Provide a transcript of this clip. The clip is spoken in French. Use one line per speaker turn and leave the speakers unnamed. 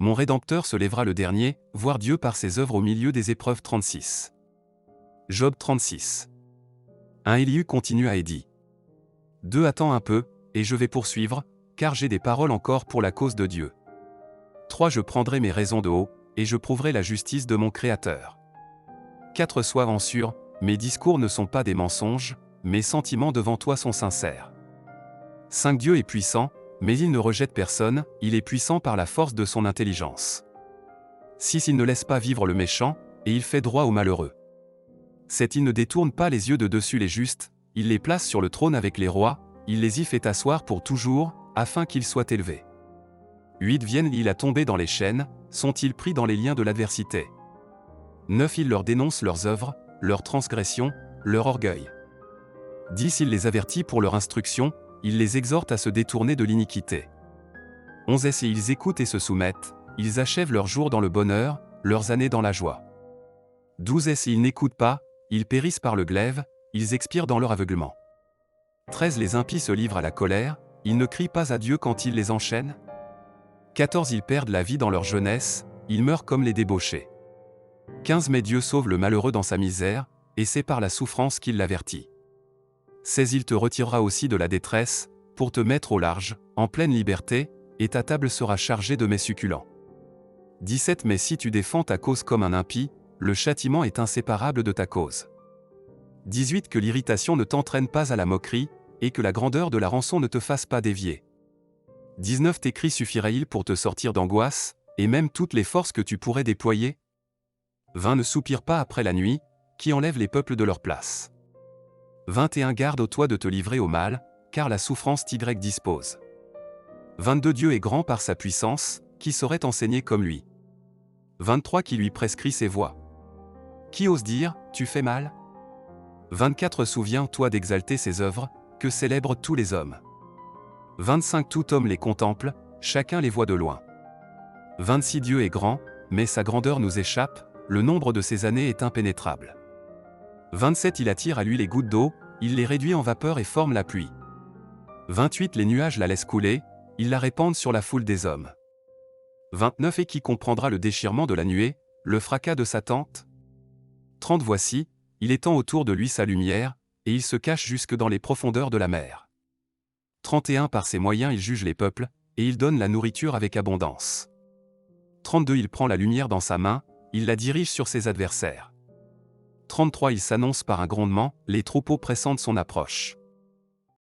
Mon Rédempteur se lèvera le dernier, voir Dieu par ses œuvres au milieu des épreuves. 36. Job 36. 1 Élihu continua et dit. 2 Attends un peu, et je vais poursuivre, car j'ai des paroles encore pour la cause de Dieu. 3 Je prendrai mes raisons de haut, et je prouverai la justice de mon Créateur. 4 Sois en sûr, mes discours ne sont pas des mensonges, mes sentiments devant toi sont sincères. 5 Dieu est puissant, mais il ne rejette personne, il est puissant par la force de son intelligence. 6 Il ne laisse pas vivre le méchant, et il fait droit aux malheureux. 7 Il ne détourne pas les yeux de dessus les justes, il les place sur le trône avec les rois, il les y fait asseoir pour toujours, afin qu'ils soient élevés. 8 Viennent-ils à tomber dans les chaînes, sont-ils pris dans les liens de l'adversité? 9 Il leur dénonce leurs œuvres, leurs transgressions, leur orgueil. 10 Il les avertit pour leur instruction, il les exhorte à se détourner de l'iniquité. 11 Et ils écoutent et se soumettent, ils achèvent leurs jours dans le bonheur, leurs années dans la joie. 12 Et ils n'écoutent pas, ils périssent par le glaive, ils expirent dans leur aveuglement. 13 Les impies se livrent à la colère, ils ne crient pas à Dieu quand il les enchaîne. 14 Ils perdent la vie dans leur jeunesse, ils meurent comme les débauchés. 15 Mais Dieu sauve le malheureux dans sa misère, et c'est par la souffrance qu'il l'avertit. 16 Il te retirera aussi de la détresse, pour te mettre au large, en pleine liberté, et ta table sera chargée de mets succulents. 17 Mais si tu défends ta cause comme un impie, le châtiment est inséparable de ta cause. 18 Que l'irritation ne t'entraîne pas à la moquerie, et que la grandeur de la rançon ne te fasse pas dévier. 19 Tes cris suffiraient-ils pour te sortir d'angoisse, et même toutes les forces que tu pourrais déployer? 20 Ne soupire pas après la nuit, qui enlève les peuples de leur place. 21 Garde-toi de te livrer au mal, car la souffrance t'y dispose. 22 Dieu est grand par sa puissance, qui saurait enseigner comme lui. 23 Qui lui prescrit ses voies. Qui ose dire, tu fais mal? 24 Souviens-toi d'exalter ses œuvres, que célèbrent tous les hommes. 25 Tout homme les contemple, chacun les voit de loin. 26 Dieu est grand, mais sa grandeur nous échappe, le nombre de ses années est impénétrable. 27 Il attire à lui les gouttes d'eau, il les réduit en vapeur et forme la pluie. 28 Les nuages la laissent couler, ils la répandent sur la foule des hommes. 29 Et qui comprendra le déchirement de la nuée, le fracas de sa tente? 30 Voici, il étend autour de lui sa lumière, et il se cache jusque dans les profondeurs de la mer. 31 Par ses moyens il juge les peuples, et il donne la nourriture avec abondance. 32 Il prend la lumière dans sa main, il la dirige sur ses adversaires. 33 Il s'annonce par un grondement, les troupeaux pressentent son approche.